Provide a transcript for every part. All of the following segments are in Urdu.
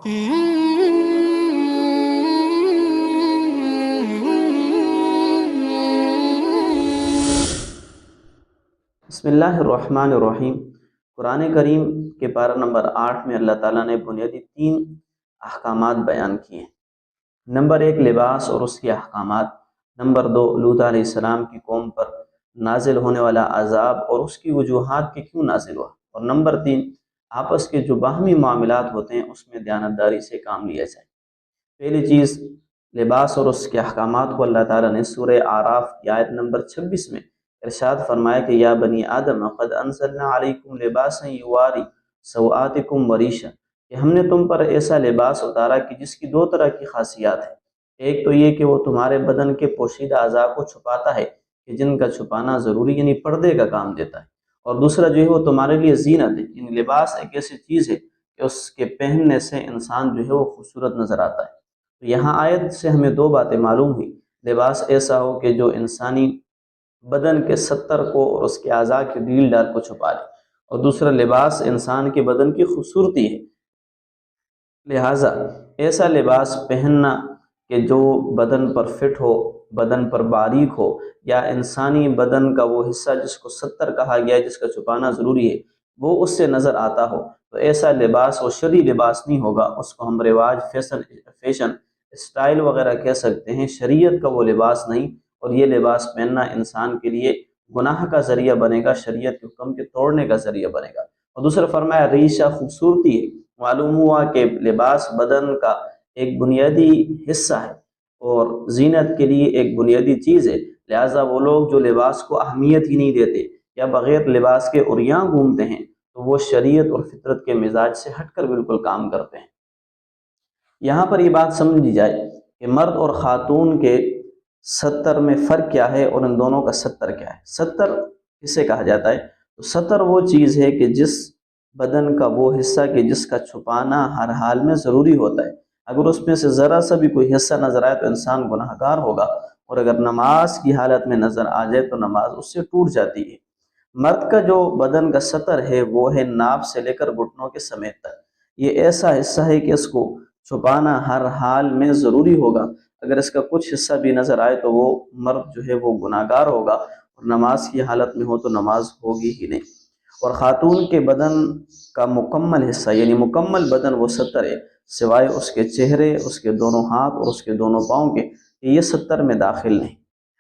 بسم اللہ الرحمن الرحیم۔ قرآن کریم کے پارہ نمبر 8 میں اللہ تعالیٰ نے بنیادی 3 احکامات بیان کیے ہیں۔ نمبر 1 لباس اور اس کے احکامات، نمبر 2 لوط علیہ السلام کی قوم پر نازل ہونے والا عذاب اور اس کی وجوہات کہ کیوں نازل ہوا، اور نمبر 3 آپس کے جو باہمی معاملات ہوتے ہیں اس میں دیانتداری سے کام لیا جائے۔ پہلی چیز لباس اور اس کے احکامات کو اللہ تعالیٰ نے سورہ اعراف کی آیت نمبر 26 میں ارشاد فرمایا کہ یا بنی آدم قد انزلنا علیکم لباسا یواری سوآتکم وریشا، کہ ہم نے تم پر ایسا لباس اتارا کہ جس کی 2 طرح کی خاصیات ہیں۔ ایک تو یہ کہ وہ تمہارے بدن کے پوشیدہ اعضاء کو چھپاتا ہے کہ جن کا چھپانا ضروری یعنی پردے کا کام دیتا ہے، اور دوسرا جو ہے وہ تمہارے لیے زینت ہے، یعنی لباس ایک ایسی چیز ہے کہ اس کے پہننے سے انسان جو ہے وہ خوبصورت نظر آتا ہے۔ تو یہاں آیت سے ہمیں 2 باتیں معلوم ہوئی، لباس ایسا ہو کہ جو انسانی بدن کے ستر کو اور اس کے اعضاء کے ڈیل ڈال کو چھپا لے، اور دوسرا لباس انسان کے بدن کی خوبصورتی ہے، لہٰذا ایسا لباس پہننا کہ جو بدن پر فٹ ہو، بدن پر باریک ہو، یا انسانی بدن کا وہ حصہ جس کو ستر کہا گیا ہے جس کا چھپانا ضروری ہے وہ اس سے نظر آتا ہو، تو ایسا لباس وہ شرعی لباس نہیں ہوگا، اس کو ہم رواج، فیشن، اسٹائل وغیرہ کہہ سکتے ہیں، شریعت کا وہ لباس نہیں، اور یہ لباس پہننا انسان کے لیے گناہ کا ذریعہ بنے گا، شریعت کے حکم کے توڑنے کا ذریعہ بنے گا۔ اور دوسرا فرمایا ریشہ خوبصورتی ہے، معلوم ہوا کہ لباس بدن کا ایک بنیادی حصہ ہے اور زینت کے لیے ایک بنیادی چیز ہے، لہٰذا وہ لوگ جو لباس کو اہمیت ہی نہیں دیتے یا بغیر لباس کے عریاں گھومتے ہیں تو وہ شریعت اور فطرت کے مزاج سے ہٹ کر بالکل کام کرتے ہیں۔ یہاں پر یہ بات سمجھی جائے کہ مرد اور خاتون کے ستر میں فرق کیا ہے اور ان دونوں کا ستر کیا ہے۔ ستر کسے کہا جاتا ہے؟ تو ستر وہ چیز ہے کہ جس بدن کا وہ حصہ کہ جس کا چھپانا ہر حال میں ضروری ہوتا ہے، اگر اس میں سے ذرا سا بھی کوئی حصہ نظر آئے تو انسان گناہ گار ہوگا، اور اگر نماز کی حالت میں نظر آ جائے تو نماز اس سے ٹوٹ جاتی ہے۔ مرد کا جو بدن کا ستر ہے وہ ہے ناف سے لے کر گھٹنوں کے سمیت تک، یہ ایسا حصہ ہے کہ اس کو چھپانا ہر حال میں ضروری ہوگا، اگر اس کا کچھ حصہ بھی نظر آئے تو وہ مرد جو ہے وہ گناہ گار ہوگا، اور نماز کی حالت میں ہو تو نماز ہوگی ہی نہیں۔ اور خاتون کے بدن کا مکمل حصہ یعنی مکمل بدن وہ ستر ہے، سوائے اس کے چہرے، اس کے دونوں ہاتھ اور اس کے دونوں پاؤں کے، یہ ستر میں داخل نہیں۔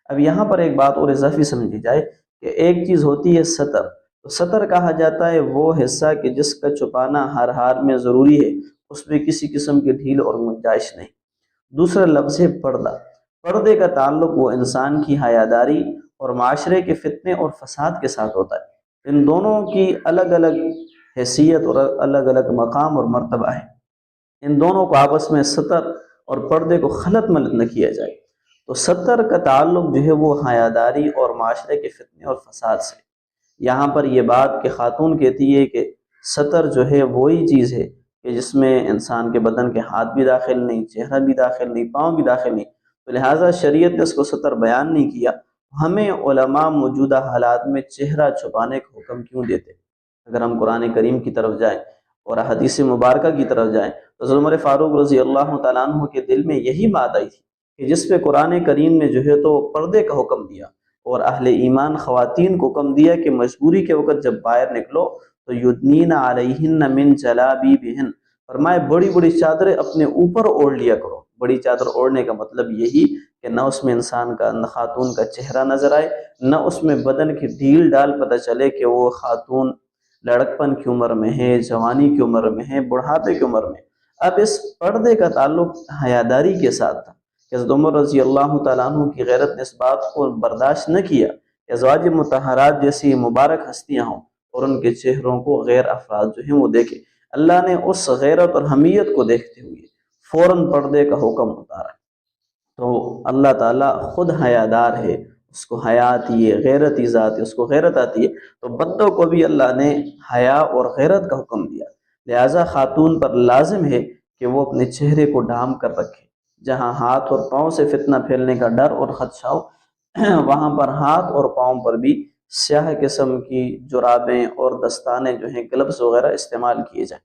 اب یہاں پر ایک بات اور اضافی سمجھی جائے کہ ایک چیز ہوتی ہے ستر، تو ستر کہا جاتا ہے وہ حصہ کہ جس کا چھپانا ہر حال میں ضروری ہے، اس میں کسی قسم کی ڈھیل اور گنجائش نہیں۔ دوسرا لفظ ہے پردہ۔ پردے کا تعلق وہ انسان کی حیاداری اور معاشرے کے فتنے اور فساد کے ساتھ ہوتا ہے۔ ان دونوں کی الگ الگ حیثیت اور الگ الگ مقام اور مرتبہ ہے، ان دونوں کو آپس میں ستر اور پردے کو خلط ملط نہ کیا جائے۔ تو ستر کا تعلق جو ہے وہ حیاداری اور معاشرے کے فتنے اور فساد سے۔ یہاں پر یہ بات کہ خاتون کہتی ہے کہ ستر جو ہے وہی چیز ہے کہ جس میں انسان کے بدن کے ہاتھ بھی داخل نہیں، چہرہ بھی داخل نہیں، پاؤں بھی داخل نہیں، تو لہٰذا شریعت نے اس کو ستر بیان نہیں کیا۔ ہمیں علماء موجودہ حالات میں چہرہ چھپانے کا حکم کیوں دیتے؟ اگر ہم قرآن کریم کی طرف جائیں اور حدیث مبارکہ کی طرف جائیں تو حضرت عمر فاروق رضی اللہ تعالیٰ عنہ کے دل میں یہی بات آئی تھی کہ جس پہ قرآن کریم نے جو ہے تو پردے کا حکم دیا، اور اہل ایمان خواتین کو حکم دیا کہ مجبوری کے وقت جب باہر نکلو تو یدنین علیہن من جلابیبہن، فرمائے بڑی بڑی چادریں اپنے اوپر اوڑھ لیا کرو۔ بڑی چادر اوڑھنے کا مطلب یہی کہ نہ اس میں انسان کا، نہ خاتون کا چہرہ نظر آئے، نہ اس میں بدن کی ڈھیل ڈال پتہ چلے کہ وہ خاتون لڑکپن کی عمر میں ہے، جوانی کی عمر میں ہے، بڑھاپے کی عمر میں۔ اب اس پردے کا تعلق حیاداری کے ساتھ تھا کہ حضرت عمر رضی اللہ تعالیٰ عنہ کی غیرت نے اس بات کو برداشت نہ کیا کہ ازواج مطہرات جیسی مبارک ہستیاں ہوں اور ان کے چہروں کو غیر افراد جو ہیں وہ دیکھیں۔ اللہ نے اس غیرت اور حمیت کو دیکھتے ہوئے فوراً پردے کا حکم اتارا۔ تو اللہ تعالیٰ خود حیادار ہے، اس کو حیا آتی ہے، غیرتی ذات ہے، اس کو غیرت آتی ہے، تو بندوں کو بھی اللہ نے حیا اور غیرت کا حکم دیا، لہٰذا خاتون پر لازم ہے کہ وہ اپنے چہرے کو ڈھانپ کر رکھے۔ جہاں ہاتھ اور پاؤں سے فتنہ پھیلنے کا ڈر اور خدشہ ہو وہاں پر ہاتھ اور پاؤں پر بھی سیاہ قسم کی جرابیں اور دستانے جو ہیں گلبس وغیرہ استعمال کیے جائیں۔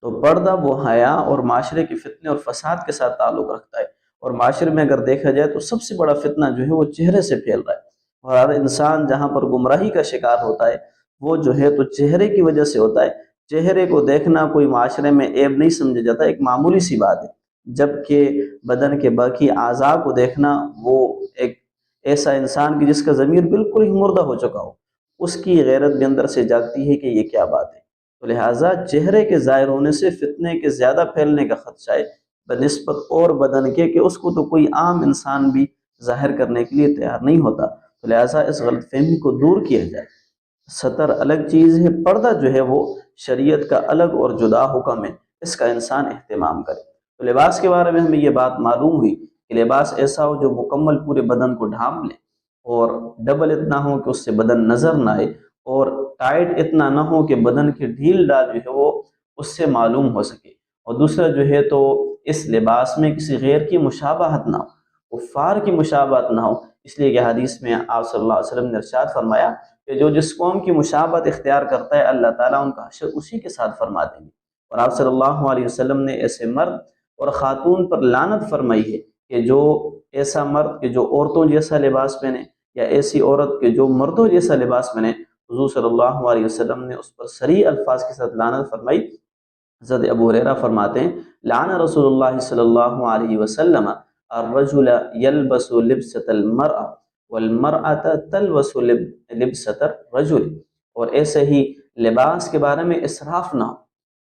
تو پردہ وہ حیا اور معاشرے کے فتنے اور فساد کے ساتھ تعلق رکھتا ہے، اور معاشرے میں اگر دیکھا جائے تو سب سے بڑا فتنہ جو ہے وہ چہرے سے پھیل رہا ہے، اور ہر انسان جہاں پر گمراہی کا شکار ہوتا ہے وہ جو ہے تو چہرے کی وجہ سے ہوتا ہے۔ چہرے کو دیکھنا کوئی معاشرے میں عیب نہیں سمجھا جاتا، ایک معمولی سی بات ہے، جبکہ بدن کے باقی اعضاء کو دیکھنا وہ ایک ایسا انسان کی جس کا ضمیر بالکل ہی مردہ ہو چکا ہو، اس کی غیرت بھی اندر سے جاگتی ہے کہ یہ کیا بات ہے۔ تو لہٰذا چہرے کے ظاہر ہونے سے فتنے کے زیادہ پھیلنے کا خدشہ ہے بنسبت اور بدن کے، کہ اس کو تو کوئی عام انسان بھی ظاہر کرنے کے لیے تیار نہیں ہوتا۔ تو لہٰذا اس غلط فہمی کو دور کیا جائے۔ ستر الگ چیز ہے، پردہ جو ہے وہ شریعت کا الگ اور جدا حکم ہے، اس کا انسان اہتمام کرے۔ تو لباس کے بارے میں ہمیں یہ بات معلوم ہوئی کہ لباس ایسا ہو جو مکمل پورے بدن کو ڈھانپ لے، اور ڈبل اتنا ہو کہ اس سے بدن نظر نہ آئے، اور ٹائٹ اتنا نہ ہو کہ بدن کی ڈھیل ڈال جو ہے وہ اس سے معلوم ہو سکے، اور دوسرا جو ہے تو اس لباس میں کسی غیر کی مشابہت نہ ہو، کفار کی مشابہت نہ ہو، اس لیے کہ حدیث میں آپ صلی اللہ علیہ وسلم نے ارشاد فرمایا کہ جو جس قوم کی مشابہت اختیار کرتا ہے اللہ تعالیٰ ان کا حشر اسی کے ساتھ فرما دیں گے۔ اور آپ صلی اللہ علیہ وسلم نے ایسے مرد اور خاتون پر لعنت فرمائی ہے کہ جو ایسا مرد کہ جو عورتوں جیسا لباس پہنے، یا ایسی عورت کہ جو مردوں جیسا لباس پہنے، حضور صلی اللہ علیہ وسلم نے اس پر صریح الفاظ کے ساتھ لعنت فرمائی۔ حضرت ابو ہریرہ فرماتے ہیں لعن رسول اللہ صلی اللہ علیہ وسلم الرجل یلبس لبسۃ المرأة والمرأة تلبس لبسۃ الرجل، اور ایسے ہی لباس کے بارے میں اسراف نہ ہو،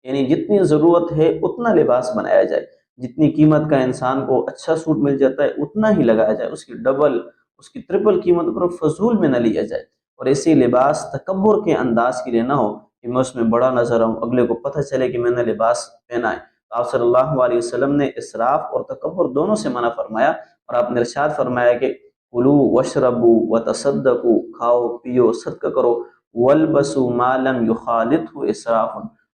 یعنی جتنی ضرورت ہے اتنا لباس بنایا جائے، جتنی قیمت کا انسان کو اچھا سوٹ مل جاتا ہے اتنا ہی لگایا جائے، اس کی ڈبل اس کی ٹرپل قیمت پر فضول میں نہ لیا جائے۔ اور ایسی لباس تکبر کے انداز کے لیے نہ ہو کہ میں اس میں بڑا نظر آؤں، اگلے کو پتہ چلے کہ میں نے لباس پہنا ہے۔ تو آپ صلی اللہ علیہ وسلم نے اسراف اور تکبر دونوں سے منع فرمایا، اور آپ نے ارشاد فرمایا کہ کلو وشربو وتصدقو، کھاؤ پیو صدقہ کرو، والبسو ما لم یخالطہ اسراف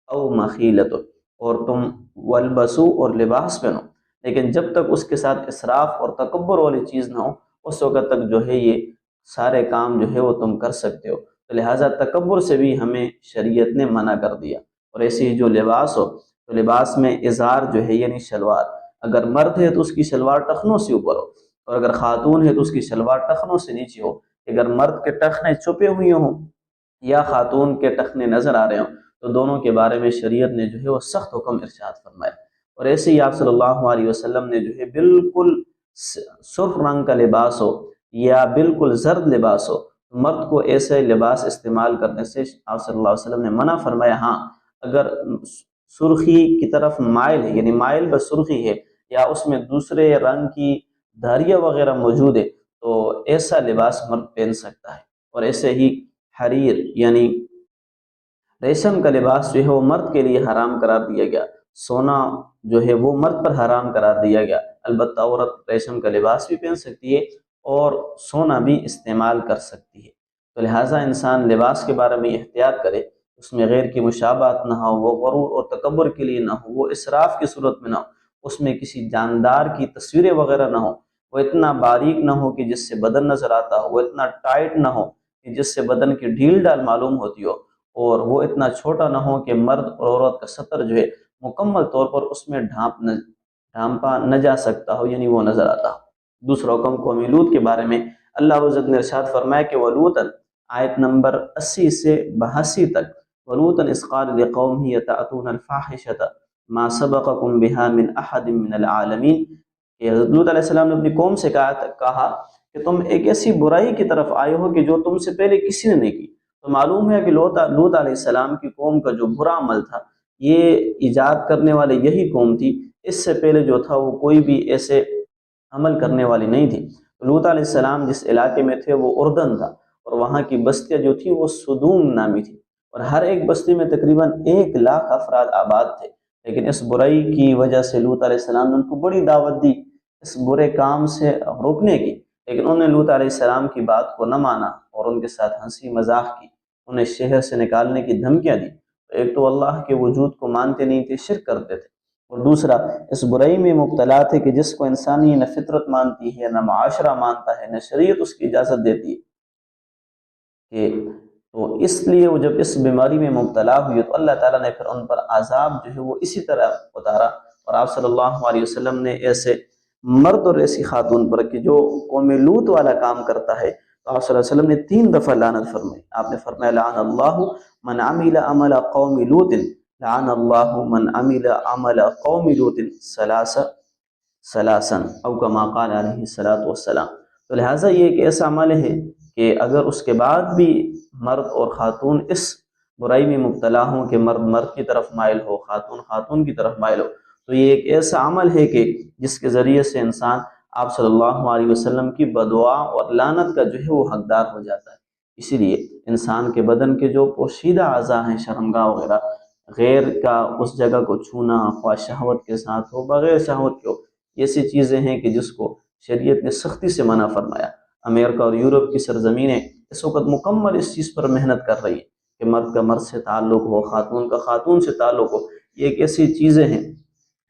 او مخیلت، اور تم والبسو اور لباس پہنو، لیکن جب تک اس کے ساتھ اسراف اور تکبر والی چیز نہ ہو اس وقت تک جو ہے یہ سارے کام جو ہے وہ تم کر سکتے ہو۔ تو لہٰذا تکبر سے بھی ہمیں شریعت نے منع کر دیا۔ اور ایسی ہی جو لباس ہو تو لباس میں ازار جو ہے یعنی شلوار، اگر مرد ہے تو اس کی شلوار ٹخنوں سے اوپر ہو، اور اگر خاتون ہے تو اس کی شلوار ٹخنوں سے نیچے ہو۔ اگر مرد کے ٹخنے چھپے ہوئے ہوں یا خاتون کے ٹخنے نظر آ رہے ہوں تو دونوں کے بارے میں شریعت نے جو ہے وہ سخت حکم ارشاد فرمایا۔ اور ایسے ہی آپ صلی اللہ علیہ وسلم نے جو ہے بالکل سرخ رنگ کا لباس ہو یا بالکل زرد لباس ہو، مرد کو ایسے لباس استعمال کرنے سے آپ صلی اللہ علیہ وسلم نے منع فرمایا۔ ہاں اگر سرخی کی طرف مائل ہے، یعنی مائل بس سرخی ہے، یا اس میں دوسرے رنگ کی دھاریاں وغیرہ موجود ہے تو ایسا لباس مرد پہن سکتا ہے۔ اور ایسے ہی حریر یعنی ریشم کا لباس جو ہے وہ مرد کے لیے حرام قرار دیا گیا، سونا جو ہے وہ مرد پر حرام قرار دیا گیا، البتہ عورت ریشم کا لباس بھی پہن سکتی ہے اور سونا بھی استعمال کر سکتی ہے۔ تو لہٰذا انسان لباس کے بارے میں احتیاط کرے، اس میں غیر کی مشابہت نہ ہو، وہ غرور اور تکبر کے لیے نہ ہو، وہ اسراف کی صورت میں نہ ہو، اس میں کسی جاندار کی تصویریں وغیرہ نہ ہو، وہ اتنا باریک نہ ہو کہ جس سے بدن نظر آتا ہو، وہ اتنا ٹائٹ نہ ہو کہ جس سے بدن کی ڈھیل ڈال معلوم ہوتی ہو، اور وہ اتنا چھوٹا نہ ہو کہ مرد اور عورت کا سطر جو ہے مکمل طور پر اس میں ڈھانپا نہ جا سکتا ہو، یعنی وہ نظر آتا ہو۔ دوسرا حکم قوم لوط کے بارے میں اللہ عزت نے ارشاد فرمایا کہ وَلُوطًا، آیت نمبر 80 سے 82 تک، وَلُوطًا إِذْ قَالَ لِقَوْمِهِ أَتَأْتُونَ الْفَاحِشَةَ مَا سَبَقَكُم بِهَا مِنْ أَحَدٍ مِّنَ الْعَالَمِينَ، کہ حضرت لوط علیہ السلام نے اپنی قوم سے کہا کہ تم ایک ایسی برائی کی طرف آئے ہو کہ جو تم سے پہلے کسی نے نہیں کی۔ تو معلوم ہے کہ لوط علیہ السلام کی قوم کا جو برا عمل تھا یہ ایجاد کرنے والے یہی قوم تھی، اس سے پہلے جو تھا وہ کوئی بھی ایسے عمل کرنے والی نہیں تھی۔ لوط علیہ السلام جس علاقے میں تھے وہ اردن تھا، اور وہاں کی بستیاں جو تھی وہ سدوم نامی تھی، اور ہر ایک بستی میں تقریباً 1,00,000 افراد آباد تھے۔ لیکن اس برائی کی وجہ سے لوط علیہ السلام نے ان کو بڑی دعوت دی اس برے کام سے روکنے کی، لیکن انہوں نے لوط علیہ السلام کی بات کو نہ مانا اور ان کے ساتھ ہنسی مذاق کی، انہیں شہر سے نکالنے کی دھمکیاں دی۔ ایک تو اللہ کے وجود کو مانتے نہیں تھے، شرک کرتے تھے، اور دوسرا اس برائی میں مبتلا تھے کہ جس کو انسانی نہ فطرت مانتی ہے، نہ معاشرہ مانتا ہے، نہ شریعت اس کی اجازت دیتی ہے، کہ تو اس لیے وہ جب اس بیماری میں مبتلا ہوئی تو اللہ تعالیٰ نے پھر ان پر عذاب جو ہے وہ اسی طرح اتارا، اور آپ صلی اللہ علیہ وسلم نے ایسے مرد اور ایسی خاتون پر کہ جو قوم لوط والا کام کرتا ہے، تو آپ صلی اللہ علیہ وسلم نے 3 دفعہ لعنت فرمائی۔ آپ نے فرمایا لعن اللہ من عمل عمل قوم لوط، لعن اللہ من عمل عمل قوم لوط ثلاثا او کما قال علیہ الصلوۃ والسلام۔ تو لہٰذا یہ ایک ایسا عمل ہے کہ اگر اس کے بعد بھی مرد اور خاتون اس برائی میں مبتلا ہوں کہ مرد مرد کی طرف مائل ہو، خاتون خاتون کی طرف مائل ہو، تو یہ ایک ایسا عمل ہے کہ جس کے ذریعے سے انسان آپ صلی اللہ علیہ وسلم کی بدعا اور لعنت کا جو ہے وہ حقدار ہو جاتا ہے۔ اسی لیے انسان کے بدن کے جو پوشیدہ اعضاء ہیں، شرمگاہ وغیرہ، غیر کا اس جگہ کو چھونا، خواہ شہوت کے ساتھ ہو بغیر شہوت کے ہو، ایسی چیزیں ہیں کہ جس کو شریعت نے سختی سے منع فرمایا۔ امریکہ اور یورپ کی سرزمینیں اس وقت مکمل اس چیز پر محنت کر رہی ہیں کہ مرد کا مرد سے تعلق ہو، خاتون کا خاتون سے تعلق ہو۔ یہ ایک ایسی چیزیں ہیں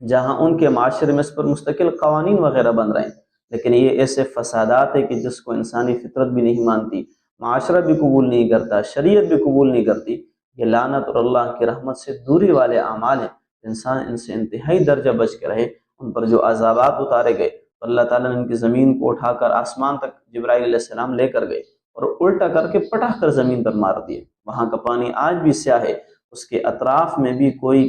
جہاں ان کے معاشرے میں اس پر مستقل قوانین وغیرہ بن رہے ہیں، لیکن یہ ایسے فسادات ہیں کہ جس کو انسانی فطرت بھی نہیں مانتی، معاشرہ بھی قبول نہیں کرتا، شریعت بھی قبول نہیں کرتی۔ یہ لعنت اور اللہ کی رحمت سے دوری والے اعمال ہیں۔ انسان ان سے انتہائی درجہ بچ کے رہے۔ ان پر جو عذابات اتارے گئے، اللہ تعالیٰ نے ان کی زمین کو اٹھا کر آسمان تک جبرائیل علیہ السلام لے کر گئے اور الٹا کر کے پٹخ کر زمین پر مار دیے۔ وہاں کا پانی آج بھی سیاہ ہے، اس کے اطراف میں بھی کوئی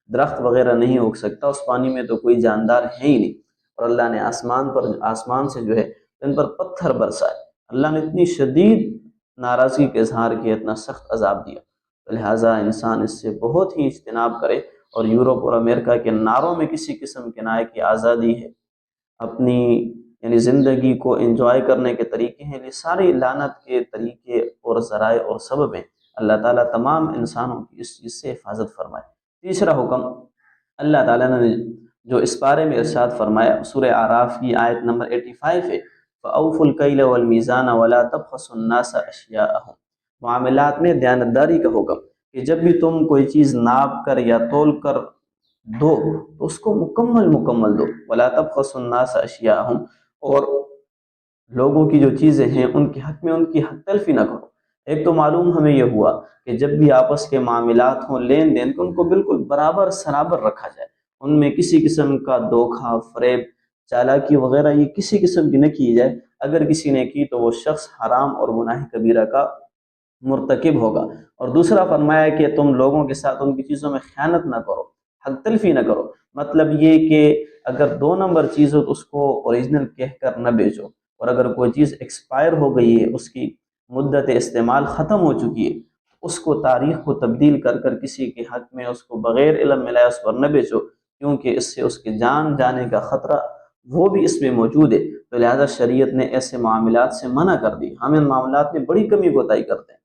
درخت وغیرہ نہیں اگ سکتا، اس پانی میں تو کوئی جاندار ہے ہی نہیں، اور اللہ نے آسمان سے جو ہے ان پر پتھر برسائے۔ اللہ نے اتنی شدید ناراضگی کا اظہار کیا، اتنا سخت عذاب دیا۔ لہٰذا انسان اس سے بہت ہی اجتناب کرے، اور یورپ اور امریکہ کے نعروں میں کسی قسم کے نہ کی آزادی ہے، اپنی یعنی زندگی کو انجوائے کرنے کے طریقے ہیں، یہ ساری لعنت کے طریقے اور ذرائع اور سبب ہیں۔ اللہ تعالیٰ تمام انسانوں کی اس چیز سے حفاظت فرمائے۔ تیسرا حکم اللہ تعالیٰ نے جو اس بارے میں ارشاد فرمایا، سورہ اعراف کی آیت نمبر 85 ہے، فَأَوْفُوا الْكَيْلَ وَالْمِيزَانَ وَلَا تَبْخَسُوا النَّاسَ أَشْيَاءَهُم۔ معاملات میں دیانتداری کا حکم کہ جب بھی تم کوئی چیز ناپ کر یا تول کر دو تو اس کو مکمل دو، وَلَا تَبْخَسُوا النَّاسَ أَشْيَاءَهُم، اور لوگوں کی جو چیزیں ہیں ان کے حق میں ان کی حق تلفی نہ کرو۔ ایک تو معلوم ہمیں یہ ہوا کہ جب بھی آپس کے معاملات ہوں، لین دین، تو ان کو بالکل برابر سرابر رکھا جائے، ان میں کسی قسم کا دھوکہ، فریب، چالاکی وغیرہ یہ کسی قسم کی نہ کی جائے۔ اگر کسی نے کی تو وہ شخص حرام اور گناہ کبیرہ کا مرتکب ہوگا۔ اور دوسرا فرمایا کہ تم لوگوں کے ساتھ ان کی چیزوں میں خیانت نہ کرو، حق تلفی نہ کرو۔ مطلب یہ کہ اگر 2 نمبر چیز ہو تو اس کو اوریجنل کہہ کر نہ بیچو، اور اگر کوئی چیز ایکسپائر ہو گئی ہے، اس کی مدت استعمال ختم ہو چکی ہے، اس کو تاریخ کو تبدیل کر کر کسی کے حق میں اس کو بغیر علم ملائے اس پر نہ بیچو، کیونکہ اس سے اس کی جان جانے کا خطرہ وہ بھی اس میں موجود ہے۔ تو لہذا شریعت نے ایسے معاملات سے منع کر دی۔ ہم ان معاملات میں بڑی کمی کوتاہی کرتے ہیں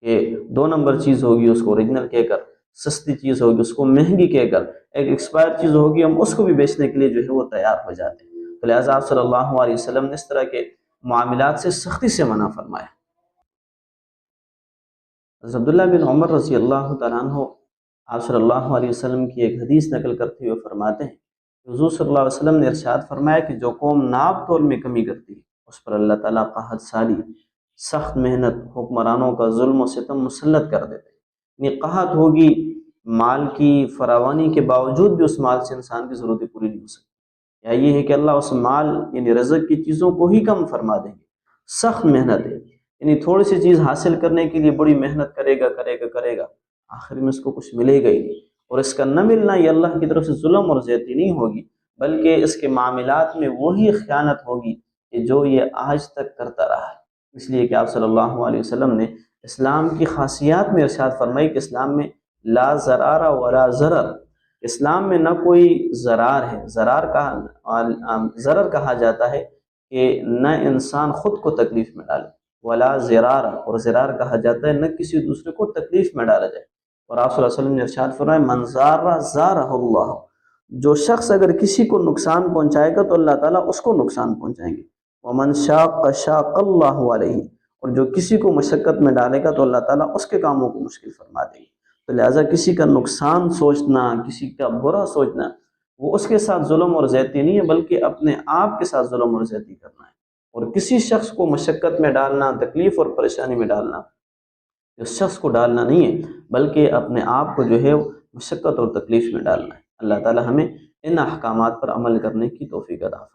کہ 2 نمبر چیز ہوگی اس کو اوریجنل کہہ کر، سستی چیز ہوگی اس کو مہنگی کہہ کر، ایک ایکسپائر چیز ہوگی ہم اس کو بھی بیچنے کے لیے جو ہے وہ تیار ہو جاتے ہیں۔ تو لہٰذا آپ صلی اللہ علیہ وسلم نے اس طرح کے معاملات سے سختی سے منع فرمایا۔ حضرت عبداللہ بن عمر رضی اللہ تعالیٰ عنہ آپ صلی اللہ علیہ وسلم کی ایک حدیث نقل کرتے ہوئے فرماتے ہیں کہ حضور صلی اللہ علیہ وسلم نے ارشاد فرمایا کہ جو قوم ناپ تول میں کمی کرتی ہے اس پر اللہ تعالیٰ قحط سالی، سخت محنت، حکمرانوں کا ظلم و ستم مسلط کر دیتے ہیں۔ یعنی قحط ہوگی، مال کی فراوانی کے باوجود بھی اس مال سے انسان کی ضرورتیں پوری نہیں ہو سکتی، یا یہ ہے کہ اللہ اس مال یعنی رزق کی چیزوں کو ہی کم فرما دیں گے۔ سخت محنت ہے، یعنی تھوڑی سی چیز حاصل کرنے کے لیے بڑی محنت کرے گا، آخر میں اس کو کچھ ملے گا ہی نہیں، اور اس کا نہ ملنا یہ اللہ کی طرف سے ظلم اور زیادتی نہیں ہوگی، بلکہ اس کے معاملات میں وہی خیانت ہوگی کہ جو یہ آج تک کرتا رہا ہے۔ اس لیے کہ آپ صلی اللہ علیہ وسلم نے اسلام کی خاصیات میں ارشاد فرمائی کہ اسلام میں لا ضرار ولا ضرر، اسلام میں نہ کوئی ضرار ہے، ضرر کہا جاتا ہے کہ نہ انسان خود کو تکلیف میں ڈالے، ولا ضرار، اور ضرار کہا جاتا ہے نہ کسی دوسرے کو تکلیف میں ڈالا جائے۔ اور آپ صلی اللہ علیہ وسلم نے ارشاد فرمایا من ضار ضارہ اللہ، جو شخص اگر کسی کو نقصان پہنچائے گا تو اللہ تعالیٰ اس کو نقصان پہنچائیں گے۔ ومن شاق شاق اللہ علیہ، اور جو کسی کو مشقت میں ڈالے گا تو اللہ تعالیٰ اس کے کاموں کو مشکل فرما دیں گے۔ تو لہٰذا کسی کا نقصان سوچنا، کسی کا برا سوچنا، وہ اس کے ساتھ ظلم اور زیادتی نہیں ہے، بلکہ اپنے آپ کے ساتھ ظلم اور زیادتی کرنا ہے۔ اور کسی شخص کو مشقت میں ڈالنا، تکلیف اور پریشانی میں ڈالنا، اس شخص کو ڈالنا نہیں ہے، بلکہ اپنے آپ کو جو ہے مشقت اور تکلیف میں ڈالنا ہے۔ اللہ تعالی ہمیں ان احکامات پر عمل کرنے کی توفیق عطا فرمائے۔